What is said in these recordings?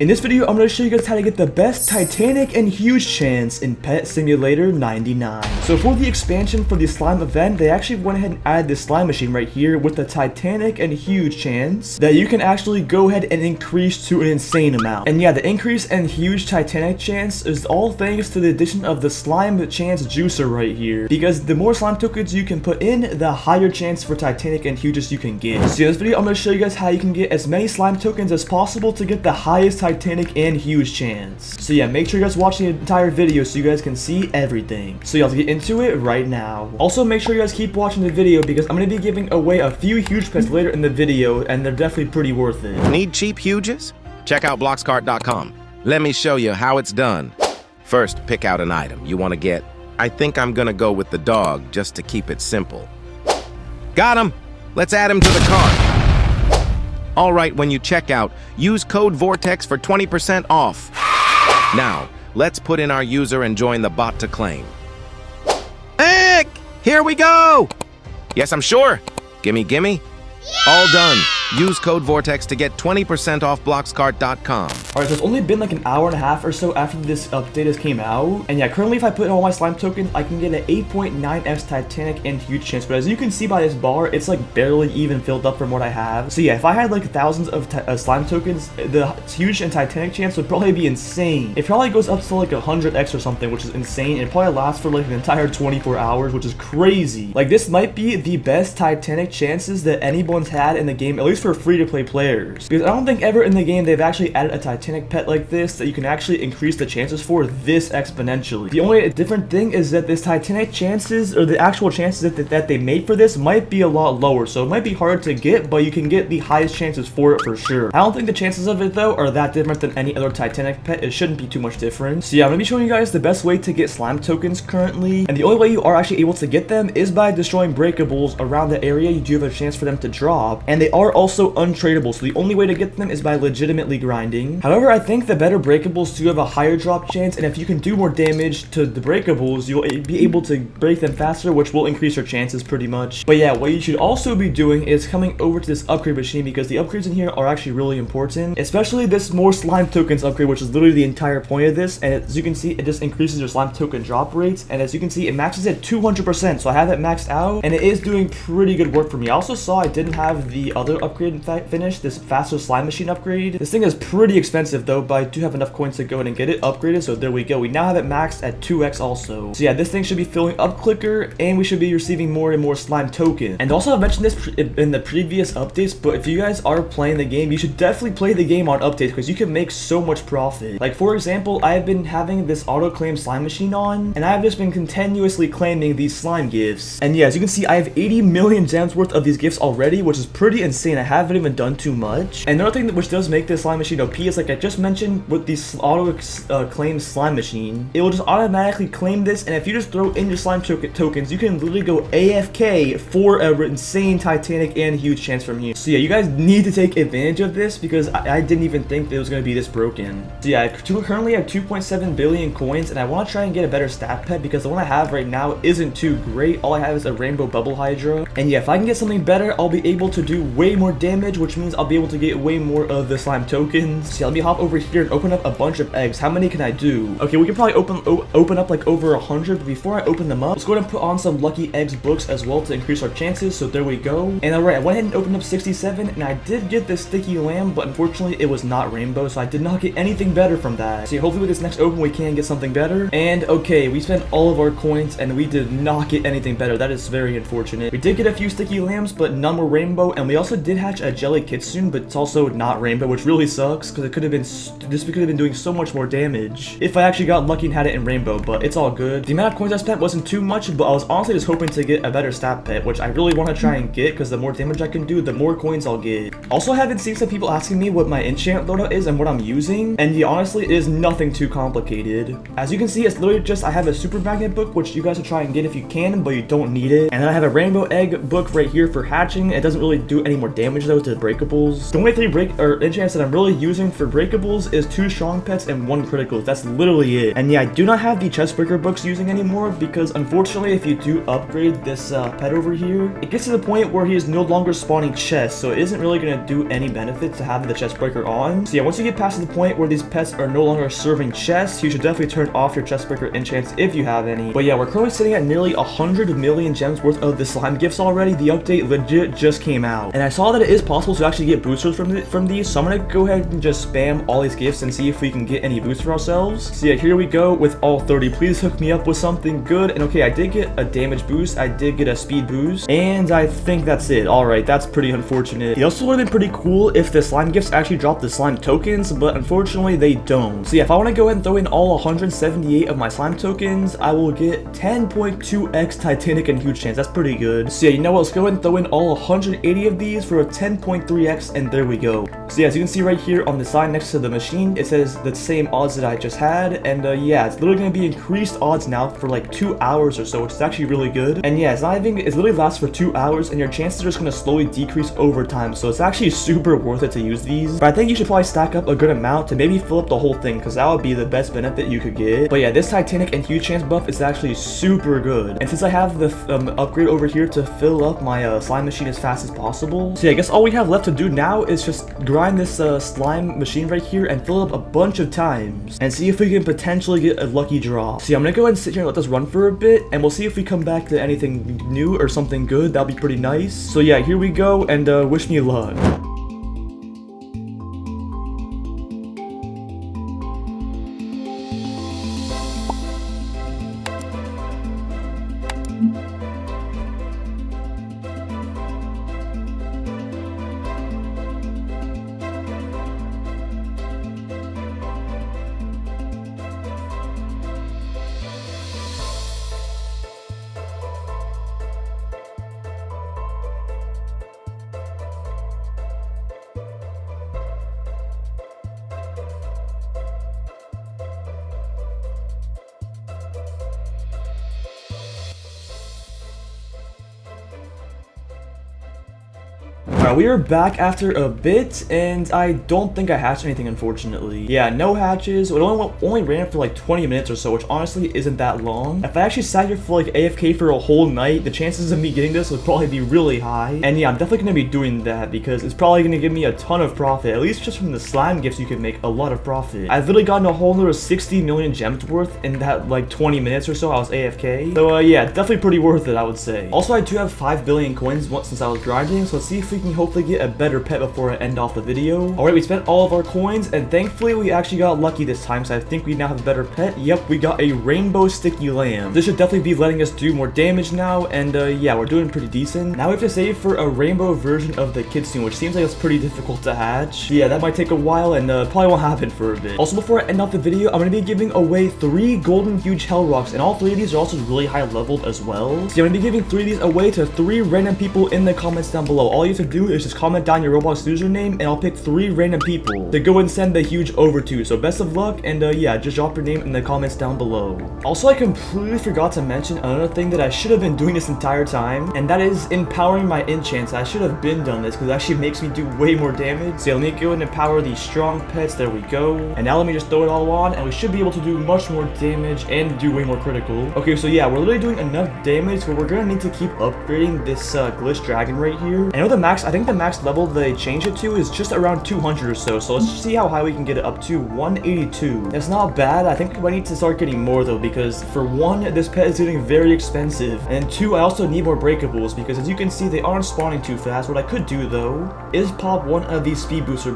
In this video, I'm going to show you guys how to get the best Titanic and huge chance in Pet Simulator 99. So for the expansion for the slime event, they actually went ahead and added this slime machine right here with the Titanic and huge chance that you can actually go ahead and increase to an insane amount. And yeah, the increase and huge Titanic chance is all thanks to the addition of the slime chance juicer right here. Because the more slime tokens you can put in, the higher chance for Titanic and huges you can get. So in this video, I'm going to show you guys how you can get as many slime tokens as possible to get the highest Titanic and huge chance. So yeah, make sure you guys watch the entire video so you guys can see everything. So yeah, let's get into it right now. Also, make sure you guys keep watching the video because I'm going to be giving away a few huge pets later in the video, and they're definitely pretty worth it. Need cheap huges? Check out BloxCart.com. Let me show you how it's done. First, pick out an item you want to get. I think I'm gonna go with the dog just to keep it simple. Got him! Let's add him to the cart. Alright, when you check out, use code VORTEX for 20% off. Now, let's put in our user and join the bot to claim. Heck! Here we go! Yes, I'm sure. Gimme, gimme. All done. Use code VORTEX to get 20% off BloxCart.com. Alright, so it's only been like an hour and a half or so after this update has came out. And yeah, currently if I put in all my slime tokens, I can get an 8.9x Titanic and huge chance. But as you can see by this bar, it's like barely even filled up from what I have. So yeah, if I had like thousands of slime tokens, the huge and Titanic chance would probably be insane. It probably goes up to like 100x or something, which is insane. It probably lasts for like an entire 24 hours, which is crazy. Like this might be the best Titanic chances that anyone's had in the game, at least for free-to-play players, because I don't think ever in the game they've actually added a Titanic pet like this that you can actually increase the chances for this exponentially. The only different thing is that this Titanic chances, or the actual chances that they made for this, might be a lot lower, so it might be hard to get, but you can get the highest chances for it for sure. I don't think the chances of it though are that different than any other Titanic pet. It shouldn't be too much different. So yeah, I'm gonna be showing you guys the best way to get slime tokens currently, and the only way you are actually able to get them is by destroying breakables around the area you do have a chance for them to drop, and they are also untradeable, so the only way to get them is by legitimately grinding. However, I think the better breakables do have a higher drop chance, and if you can do more damage to the breakables, you'll be able to break them faster, which will increase your chances pretty much. But yeah, what you should also be doing is coming over to this upgrade machine, because the upgrades in here are actually really important, especially this more slime tokens upgrade, which is literally the entire point of this. And as you can see, it just increases your slime token drop rates, and as you can see, it maxes at 200%, so I have it maxed out, and it is doing pretty good work for me. I also saw I didn't have the other upgrade finished, this faster slime machine upgrade. This thing is pretty expensive though, but I do have enough coins to go ahead and get it upgraded, so there we go. We now have it maxed at 2x also. So yeah, this thing should be filling up quicker, and we should be receiving more and more slime tokens. And also, I've mentioned this in the previous updates, but if you guys are playing the game, you should definitely play the game on updates, because you can make so much profit. Like for example, I've been having this auto claim slime machine on, and I've just been continuously claiming these slime gifts. And yeah, as you can see, I have 80 million gems worth of these gifts already, which is pretty insane. I haven't even done too much. And another thing that which does make this slime machine OP is, like I just mentioned, with the auto claim slime machine, it will just automatically claim this, and if you just throw in your slime tokens, you can literally go AFK for an insane Titanic and huge chance from here. So yeah, you guys need to take advantage of this, because I didn't even think it was going to be this broken. So yeah, I currently have 2.7 billion coins, and I want to try and get a better stat pet, because the one I have right now isn't too great. All I have is a rainbow bubble hydra, and yeah, if I can get something better, I'll be able to do way more damage, which means I'll be able to get way more of the slime tokens. So yeah, let me hop over here and open up a bunch of eggs. How many can I do? Okay, we can probably open up like over 100, but before I open them up, let's go ahead and put on some lucky eggs books as well to increase our chances. So there we go. And alright, I went ahead and opened up 67, and I did get this sticky lamb, but unfortunately it was not rainbow, so I did not get anything better from that. So yeah, hopefully with this next open we can get something better. And okay, we spent all of our coins and we did not get anything better. That is very unfortunate. We did get a few sticky lambs, but none were rainbow, and we also did hatch a jelly kitsune, but it's also not rainbow, which really sucks, because it could have been doing so much more damage if I actually got lucky and had it in rainbow, but it's all good. The amount of coins I spent wasn't too much, but I was honestly just hoping to get a better stat pet, which I really want to try and get, because the more damage I can do, the more coins I'll get. Also, I haven't seen some people asking me what my enchant loadout is and what I'm using, and yeah, honestly, it is nothing too complicated. As you can see, it's literally just I have a super magnet book, which you guys should try and get if you can, but you don't need it, and then I have a rainbow egg book right here for hatching. It doesn't really do any more damage damage though to breakables. The only 3 enchants that I'm really using for breakables is 2 strong pets and 1 critical. That's literally it. And yeah, I do not have the chest breaker books using anymore because unfortunately if you do upgrade this pet over here, it gets to the point where he is no longer spawning chests, so it isn't really going to do any benefit to having the chest breaker on. So yeah, once you get past the point where these pets are no longer serving chests, you should definitely turn off your chest breaker enchants if you have any. But yeah, we're currently sitting at nearly 100 million gems worth of the slime gifts already. The update legit just came out, and I saw that it is possible to actually get boosters from these, so I'm gonna go ahead and just spam all these gifts and see if we can get any boosts for ourselves. So yeah, here we go with all 30. Please hook me up with something good. And okay, I did get a damage boost, I did get a speed boost, and I think that's it. Alright, that's pretty unfortunate. It also would have been pretty cool if the slime gifts actually dropped the slime tokens, but unfortunately they don't. So yeah, if I want to go ahead and throw in all 178 of my slime tokens, I will get 10.2x Titanic and huge chance. That's pretty good. So yeah, you know what, let's go ahead and throw in all 180 of these for a 10.3x, and there we go. So yeah, as you can see right here on the side next to the machine, it says the same odds that I just had, and yeah, it's literally going to be increased odds now for like 2 hours or so, which is actually really good. And yeah, it's literally lasts for 2 hours, and your chances are just going to slowly decrease over time, so it's actually super worth it to use these. But I think you should probably stack up a good amount to maybe fill up the whole thing, because that would be the best benefit you could get. But yeah, this Titanic and huge chance buff is actually super good, and since I have the upgrade over here to fill up my slime machine as fast as possible, so yeah, I guess all we have left to do now is just grind this slime machine right here and fill up a bunch of times and see if we can potentially get a lucky draw. So yeah, I'm gonna go ahead and sit here and let this run for a bit, and we'll see if we come back to anything new or something good. That'll be pretty nice. So yeah, here we go, and wish me luck. Alright, we are back after a bit, and I don't think I hatched anything, unfortunately. Yeah, no hatches. It only ran for like 20 minutes or so, which honestly isn't that long. If I actually sat here for like AFK for a whole night, the chances of me getting this would probably be really high. And yeah, I'm definitely going to be doing that because it's probably going to give me a ton of profit. At least just from the slime gifts, you can make a lot of profit. I've literally gotten a whole nother 60 million gems worth in that like 20 minutes or so I was AFK. So yeah, definitely pretty worth it, I would say. Also, I do have 5 billion coins since I was grinding, so let's see if we can hopefully get a better pet before I end off the video. Alright, we spent all of our coins, and thankfully we actually got lucky this time, so I think we now have a better pet. Yep, we got a rainbow sticky lamb. This should definitely be letting us do more damage now, and yeah, we're doing pretty decent. Now we have to save for a rainbow version of the kitsune, which seems like it's pretty difficult to hatch. Yeah, that might take a while, and probably won't happen for a bit. Also, before I end off the video, I'm going to be giving away 3 golden huge hell rocks, and all 3 of these are also really high leveled as well. So I'm going to be giving 3 of these away to 3 random people in the comments down below. All you have to do is just comment down your Roblox username, and I'll pick 3 random people to go and send the huge over to. So best of luck, and yeah, just drop your name in the comments down below. Also, I completely forgot to mention another thing that I should have been doing this entire time, and that is empowering my enchants. I should have been done this because it actually makes me do way more damage. So yeah, let me go and empower these strong pets. There we go. And now let me just throw it all on, and we should be able to do much more damage and do way more critical. Okay, so yeah, we're literally doing enough damage where we're gonna need to keep upgrading this glitch dragon right here. I know the max, I think the max level they changed it to is just around 200 or so. So let's see how high we can get it up to 182. That's not bad. I think I need to start getting more though, because for 1, this pet is getting very expensive, and 2, I also need more breakables because as you can see, they aren't spawning too fast. What I could do though is pop one of these speed boosts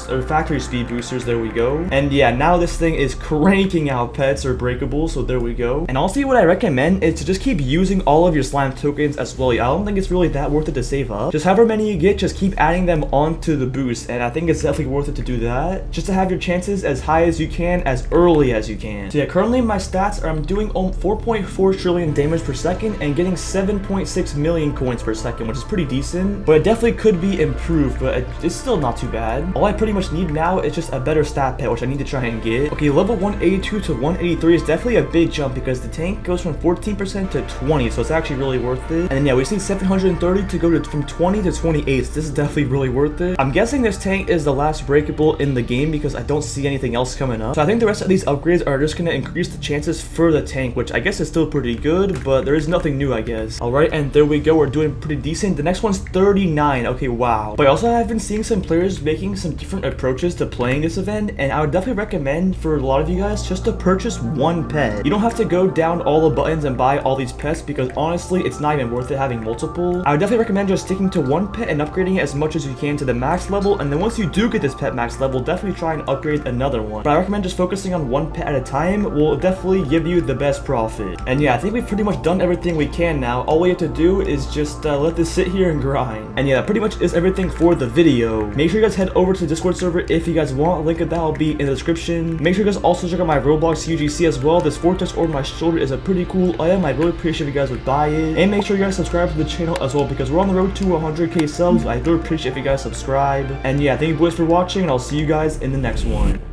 or factory speed boosters. There we go. And yeah, now this thing is cranking out pets or breakables. So there we go. And honestly, what I recommend is to just keep using all of your slime tokens as well. I don't think it's really that worth it to save up. Just however many you get, just keep adding them onto the boost, and I think it's definitely worth it to do that, just to have your chances as high as you can, as early as you can. So yeah, currently my stats are I'm doing 4.4 trillion damage per second and getting 7.6 million coins per second, which is pretty decent, but it definitely could be improved, but it's still not too bad. All I pretty much need now is just a better stat pet, which I need to try and get. Okay, level 182 to 183 is definitely a big jump because the tank goes from 14% to 20, so it's actually really worth it. And then yeah, we just need 730 to go from 20 to 28, case, this is definitely really worth it. I'm guessing this tank is the last breakable in the game because I don't see anything else coming up. So I think the rest of these upgrades are just gonna increase the chances for the tank, which I guess is still pretty good, but there is nothing new, I guess. Alright, and there we go. We're doing pretty decent. The next one's 39. Okay, wow. But I also have been seeing some players making some different approaches to playing this event, and I would definitely recommend for a lot of you guys just to purchase one pet. You don't have to go down all the buttons and buy all these pets because honestly, it's not even worth it having multiple. I would definitely recommend just sticking to one pet and upgrading it as much as you can to the max level, and then once you do get this pet max level, definitely try and upgrade another one. But I recommend just focusing on one pet at a time will definitely give you the best profit. And yeah, I think we've pretty much done everything we can now. All we have to do is just let this sit here and grind. And yeah, that pretty much is everything for the video. Make sure you guys head over to the Discord server if you guys want. A link of that will be in the description. Make sure you guys also check out my Roblox UGC as well. This vortex over my shoulder is a pretty cool item. I'd really appreciate if you guys would buy it. And make sure you guys subscribe to the channel as well because we're on the road to 100k subs. I'd really appreciate if you guys subscribe. And yeah, thank you boys for watching, and I'll see you guys in the next one.